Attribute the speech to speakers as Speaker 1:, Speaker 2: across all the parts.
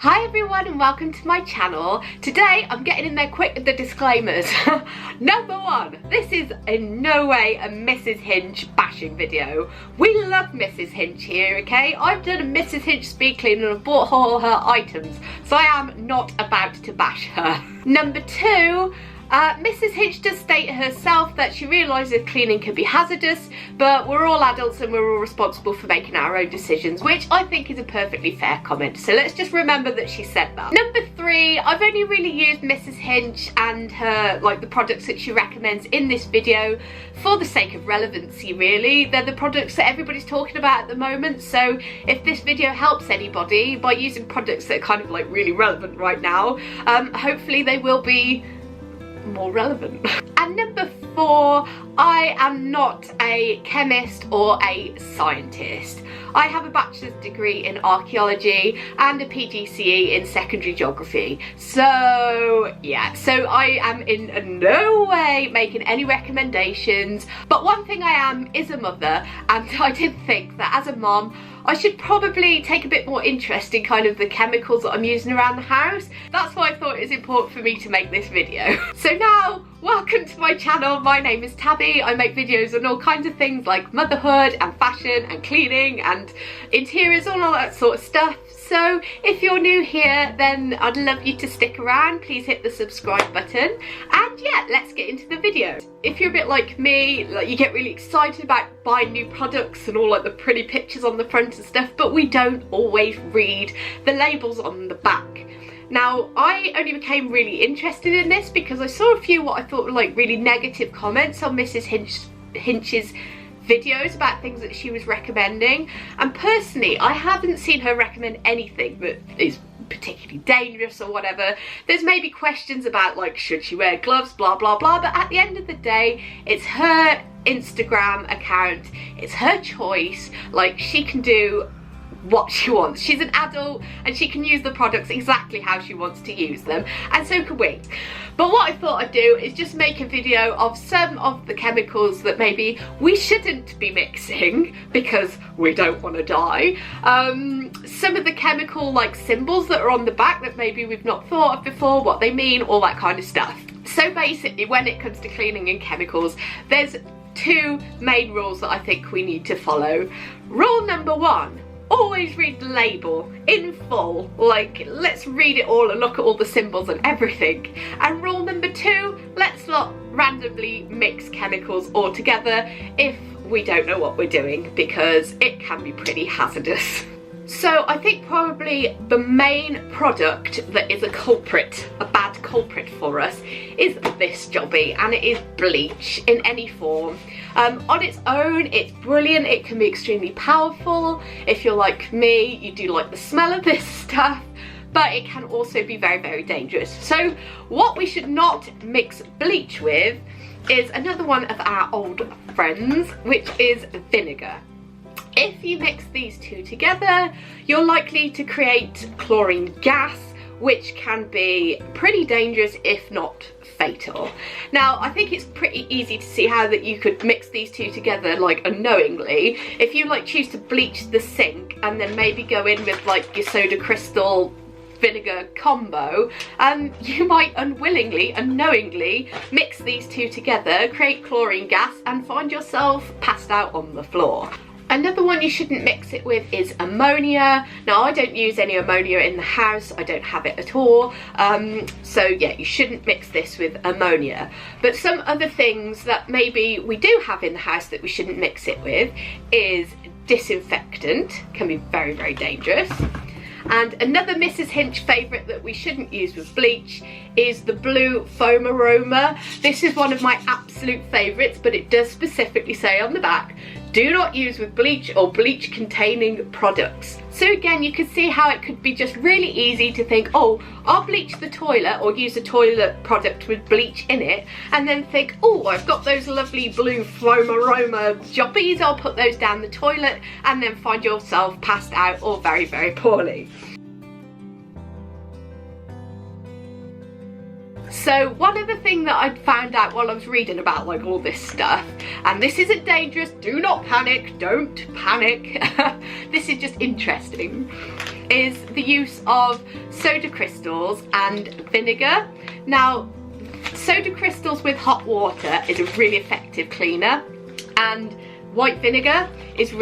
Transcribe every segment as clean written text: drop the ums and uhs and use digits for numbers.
Speaker 1: Hi everyone and welcome to my channel. Today I'm getting in there quick with the disclaimers. Number one, this is in no way a Mrs Hinch bashing video. We love Mrs Hinch here, okay? I've done a Mrs Hinch speed clean and I've bought all her items, so I am not about to bash her. Number two, Mrs Hinch does state herself that she realises cleaning can be hazardous, but we're all adults and we're all responsible for making our own decisions, which I think is a perfectly fair comment, so let's just remember that she said that. Number three, I've only really used Mrs Hinch and her, the products that she recommends in this video for the sake of relevancy really. They're the products that everybody's talking about at the moment, so if this video helps anybody by using products that are kind of really relevant right now, hopefully they will be more relevant. And number four, I am not a chemist or a scientist. I have a bachelor's degree in archaeology and a PGCE in secondary geography. So yeah, so I am in no way making any recommendations, but one thing I am is a mother, and I did think that as a mom I should probably take a bit more interest in kind of the chemicals that I'm using around the house. That's why I thought it was important for me to make this video. So now, welcome to my channel. My name is Tabby. I make videos on all kinds of things like motherhood and fashion and cleaning and interiors, all that sort of stuff. So if you're new here, then I'd love you to stick around. Please hit the subscribe button, and yeah, let's get into the video. If you're a bit like me, you get really excited about buying new products and all the pretty pictures on the front and stuff, but we don't always read the labels on the back. Now, I only became really interested in this because I saw a few what I thought were really negative comments on Mrs Hinch's videos about things that she was recommending, and personally I haven't seen her recommend anything that is particularly dangerous or whatever. There's maybe questions about should she wear gloves, blah blah blah, but at the end of the day it's her Instagram account, it's her choice. She can do what she wants. She's an adult and she can use the products exactly how she wants to use them, and so can we. But what I thought I'd do is just make a video of some of the chemicals that maybe we shouldn't be mixing because we don't want to die. Some of the chemical symbols that are on the back that maybe we've not thought of before, what they mean, all that kind of stuff. So basically, when it comes to cleaning and chemicals, there's two main rules that I think we need to follow. Rule number one, always read the label in full. Let's read it all and look at all the symbols and everything. And rule number two, let's not randomly mix chemicals all together if we don't know what we're doing, because it can be pretty hazardous. So I think probably the main product that is a culprit, a bad culprit for us, is this jobby, and it is bleach in any form. On its own, it's brilliant. It can be extremely powerful. If you're like me, you do like the smell of this stuff, but it can also be very, very dangerous. So what we should not mix bleach with is another one of our old friends, which is vinegar. If you mix these two together, you're likely to create chlorine gas, which can be pretty dangerous if not fatal. Now, I think it's pretty easy to see how that you could mix these two together unknowingly. If you choose to bleach the sink and then maybe go in with your soda crystal vinegar combo, you might unwillingly, unknowingly mix these two together, create chlorine gas, and find yourself passed out on the floor. Another one you shouldn't mix it with is ammonia. Now, I don't use any ammonia in the house, I don't have it at all, so yeah, you shouldn't mix this with ammonia. But some other things that maybe we do have in the house that we shouldn't mix it with is disinfectant. Can be very, very dangerous. And another Mrs Hinch favourite that we shouldn't use with bleach is the blue foam aroma. This is one of my absolute favourites, but it does specifically say on the back, do not use with bleach or bleach containing products. So again, you can see how it could be just really easy to think, oh, I'll bleach the toilet or use a toilet product with bleach in it, and then think, oh, I've got those lovely blue foam aroma jobbies, I'll put those down the toilet, and then find yourself passed out or very, very poorly. So one other thing that I found out while I was reading about all this stuff, and this isn't dangerous, do not panic, don't panic, this is just interesting, is the use of soda crystals and vinegar. Now, soda crystals with hot water is a really effective cleaner, and white vinegar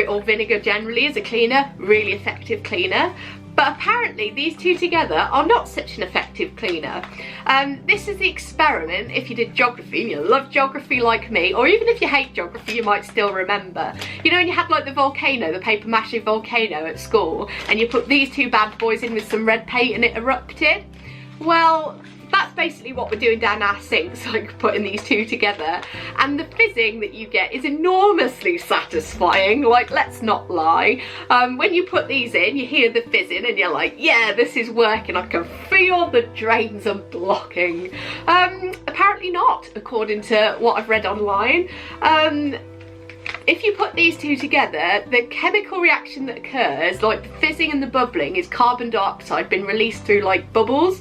Speaker 1: or vinegar generally is a cleaner, really effective cleaner. But apparently these two together are not such an effective cleaner. This is the experiment. If you did geography and you love geography like me, or even if you hate geography, you might still remember. You know when you had like the volcano, the paper mache volcano at school, and you put these two bad boys in with some red paint and it erupted? Well, that's basically what we're doing down our sinks, like putting these two together. And the fizzing that you get is enormously satisfying, like, let's not lie. When you put these in, you hear the fizzing and you're like, yeah, this is working, I can feel the drains are blocking. Apparently not, according to what I've read online. If you put these two together, the chemical reaction that occurs, like the fizzing and the bubbling, is carbon dioxide being released through like bubbles.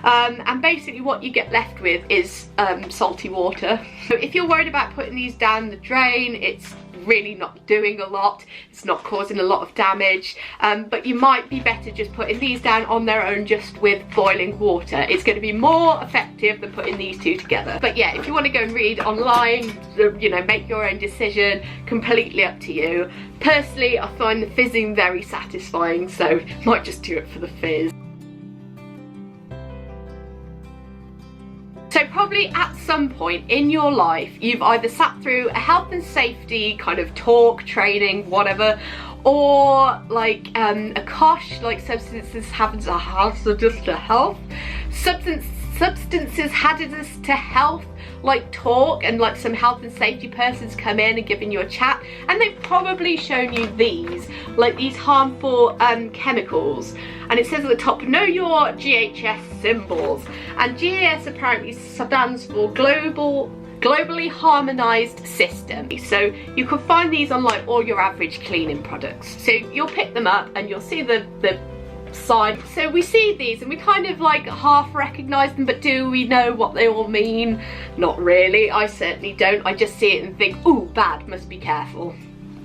Speaker 1: And basically what you get left with is salty water. So if you're worried about putting these down the drain, it's really not doing a lot, it's not causing a lot of damage, but you might be better just putting these down on their own just with boiling water. It's going to be more effective than putting these two together. But yeah, if you want to go and read online, you know, make your own decision, completely up to you. Personally, I find the fizzing very satisfying, so might just do it for the fizz. So probably at some point in your life, you've either sat through a health and safety kind of talk, training, whatever, or like a COSH, like substances hazardous to health, substances hazardous to health, like talk, and like some health and safety persons come in and giving you a chat, and they've probably shown you these, like these harmful chemicals. And it says at the top, know your GHS symbols. And GHS apparently stands for globally harmonized system. So you can find these on like all your average cleaning products. So you'll pick them up and you'll see the side. So we see these and we kind of like half recognize them, but do we know what they all mean? Not really. I certainly don't. I just see it and think, ooh, bad, must be careful,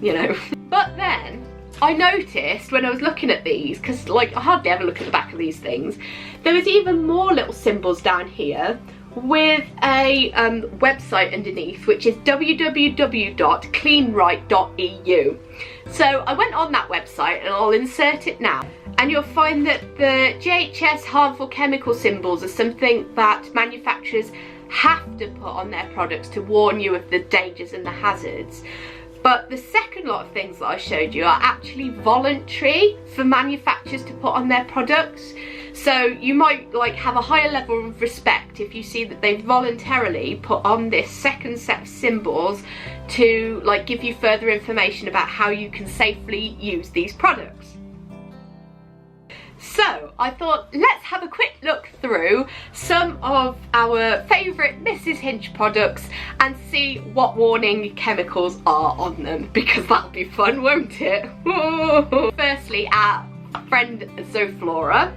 Speaker 1: you know. But then I noticed when I was looking at these, because like I hardly ever look at the back of these things, there was even more little symbols down here with a website underneath, which is www.cleanright.eu. So I went on that website and I'll insert it now, and you'll find that the GHS harmful chemical symbols are something that manufacturers have to put on their products to warn you of the dangers and the hazards. But the second lot of things that I showed you are actually voluntary for manufacturers to put on their products. So you might like have a higher level of respect if you see that they voluntarily put on this second set of symbols to like give you further information about how you can safely use these products. So I thought, let's have a quick look through some of our favourite Mrs Hinch products and see what warning chemicals are on them, because that'll be fun, won't it? Firstly, our friend Zoflora.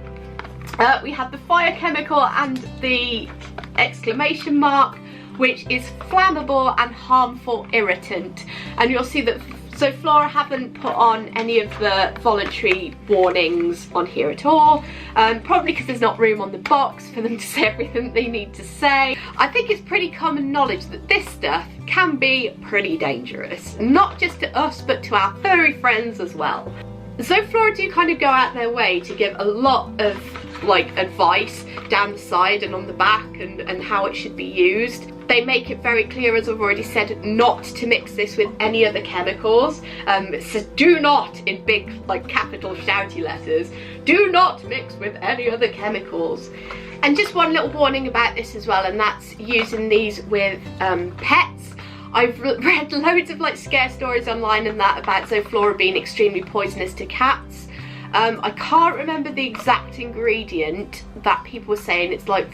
Speaker 1: We have the fire chemical and the exclamation mark, which is flammable and harmful irritant. And you'll see that Zoflora haven't put on any of the voluntary warnings on here at all, probably because there's not room on the box for them to say everything they need to say. I think it's pretty common knowledge that this stuff can be pretty dangerous, not just to us but to our furry friends as well. Zoflora do kind of go out their way to give a lot of like advice down the side and on the back and how it should be used. They make it very clear, as I've already said, not to mix this with any other chemicals. It says do not, in big like capital shouty letters, do not mix with any other chemicals. And just one little warning about this as well, and that's using these with pets. I've read loads of like scare stories online and that about Zoflora being extremely poisonous to cats. I can't remember the exact ingredient that people were saying. It's like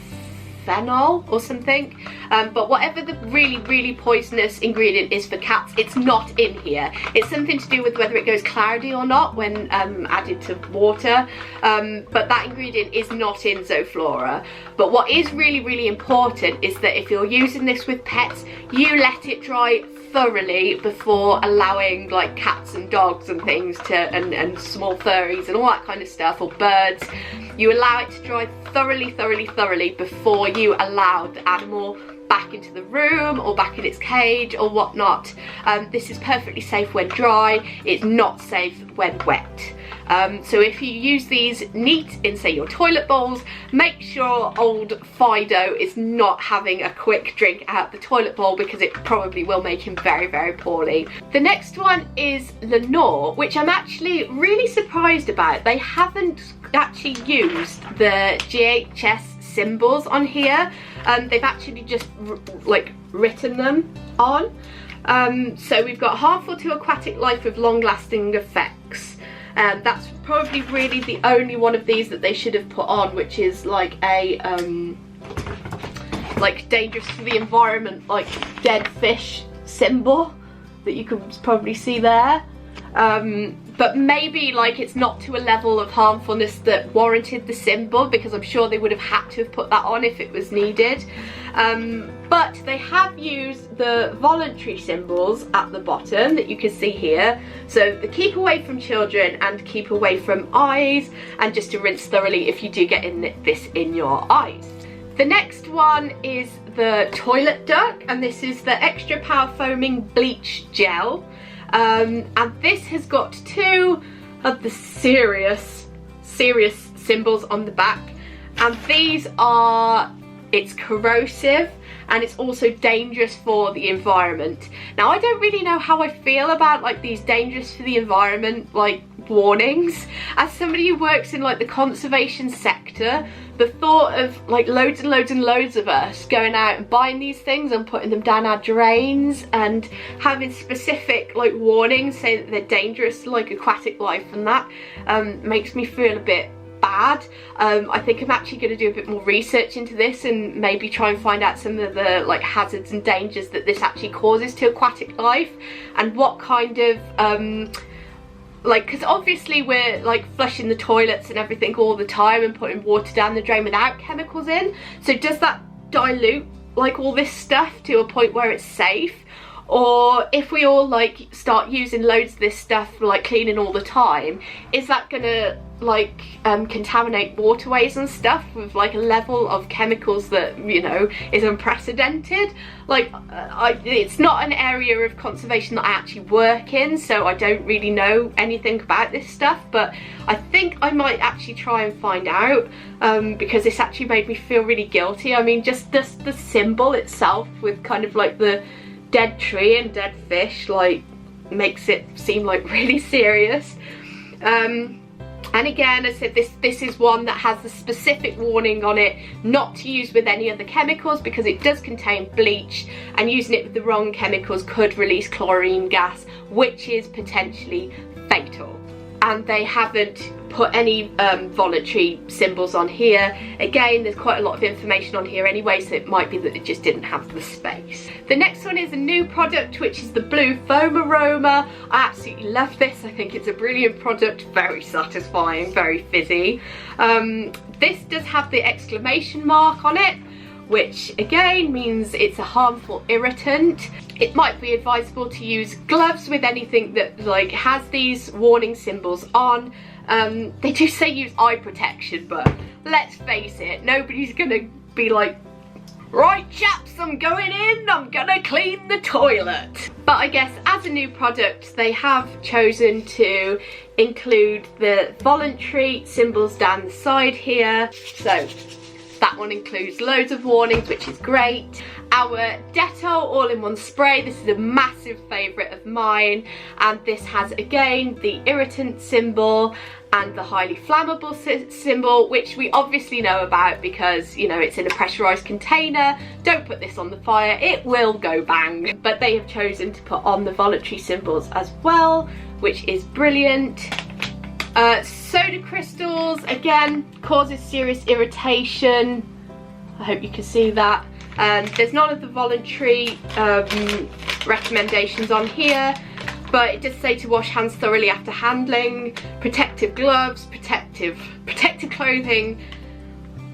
Speaker 1: phenol or something, but whatever the really poisonous ingredient is for cats, it's not in here. It's something to do with whether it goes cloudy or not when added to water, but that ingredient is not in Zoflora. But what is really important is that if you're using this with pets, you let it dry thoroughly before allowing like cats and dogs and things to and small furries and all that kind of stuff, or birds. You allow it to dry thoroughly before you allow the animal back into the room or back in its cage or whatnot. This is perfectly safe when dry. It's not safe when wet. So if you use these neat in, say, your toilet bowls, make sure old Fido is not having a quick drink out the toilet bowl, because it probably will make him very poorly. The next one is Lenore, which I'm actually really surprised about. They haven't actually used the GHS symbols on here. They've actually just like written them on. So we've got harmful to aquatic life with long-lasting effects. That's probably really the only one of these that they should have put on, which is like a like dangerous to the environment, like dead fish symbol that you can probably see there. But maybe like it's not to a level of harmfulness that warranted the symbol, because I'm sure they would have had to have put that on if it was needed. But they have used the voluntary symbols at the bottom that you can see here. So the keep away from children and keep away from eyes, and just to rinse thoroughly if you do get this in your eyes. The next one is the toilet duck, and this is the extra power foaming bleach gel. And this has got two of the serious symbols on the back, and these are, it's corrosive and it's also dangerous for the environment. Now I don't really know how I feel about like these dangerous for the environment like warnings. As somebody who works in like the conservation sector, the thought of like loads and loads of us going out and buying these things and putting them down our drains and having specific like warnings say that they're dangerous to like aquatic life and that makes me feel a bit bad. I think I'm actually going to do a bit more research into this and maybe try and find out some of the like hazards and dangers that this actually causes to aquatic life, and what kind of like, because obviously we're like flushing the toilets and everything all the time and putting water down the drain without chemicals in, so does that dilute like all this stuff to a point where it's safe? Or if we all like start using loads of this stuff like cleaning all the time, is that gonna like contaminate waterways and stuff with like a level of chemicals that, you know, is unprecedented? Like it's not an area of conservation that I actually work in, so I don't really know anything about this stuff, but I think I might actually try and find out, because this actually made me feel really guilty. I mean, just the symbol itself with kind of like the dead tree and dead fish like makes it seem like really serious. And again, I said this is one that has the specific warning on it not to use with any other chemicals, because it does contain bleach, and using it with the wrong chemicals could release chlorine gas, which is potentially fatal. And they haven't put any voluntary symbols on here. Again, there's quite a lot of information on here anyway, so it might be that it just didn't have the space. The next one is a new product, which is the blue foam aroma. I absolutely love this. I think it's a brilliant product, very satisfying, very fizzy. This does have the exclamation mark on it, which again means it's a harmful irritant. It might be advisable to use gloves with anything that like has these warning symbols on. They do say use eye protection, but let's face it, nobody's gonna be like, right chaps, I'm going in, I'm gonna clean the toilet. But I guess as a new product, they have chosen to include the voluntary symbols down the side here. So that one includes loads of warnings, which is great. Our Dettol all-in-one spray, this is a massive favourite of mine, and this has again the irritant symbol and the highly flammable symbol, which we obviously know about because, you know, it's in a pressurised container. Don't put this on the fire, it will go bang. But they have chosen to put on the voluntary symbols as well, which is brilliant. Soda crystals, again, causes serious irritation. I hope you can see that. There's none of the voluntary recommendations on here, but it does say to wash hands thoroughly after handling, protective gloves, protective clothing,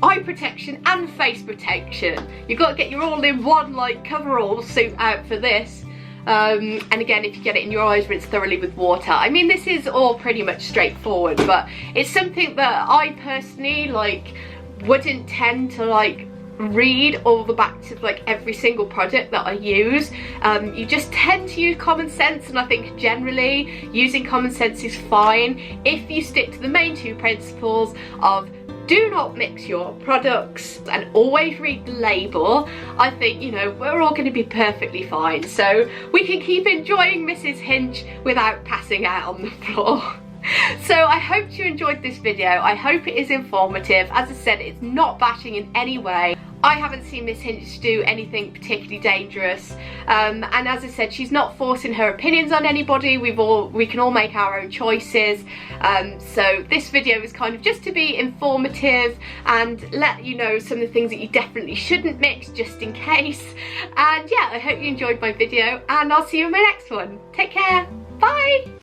Speaker 1: eye protection and face protection. You've got to get your all-in-one like coverall suit out for this. And again, if you get it in your eyes, rinse thoroughly with water. I mean, this is all pretty much straightforward, but it's something that I personally like wouldn't tend to like read all the backs of like every single product that I use. You just tend to use common sense, and I think generally using common sense is fine if you stick to the main two principles of do not mix your products and always read the label. I think, you know, we're all going to be perfectly fine, so we can keep enjoying Mrs Hinch without passing out on the floor. So I hope you enjoyed this video. I hope it is informative. As I said, it's not bashing in any way. I haven't seen Miss Hinch do anything particularly dangerous, and as I said, she's not forcing her opinions on anybody. We can all make our own choices. So this video is kind of just to be informative and let you know some of the things that you definitely shouldn't mix, just in case. And yeah, I hope you enjoyed my video, and I'll see you in my next one. Take care. Bye.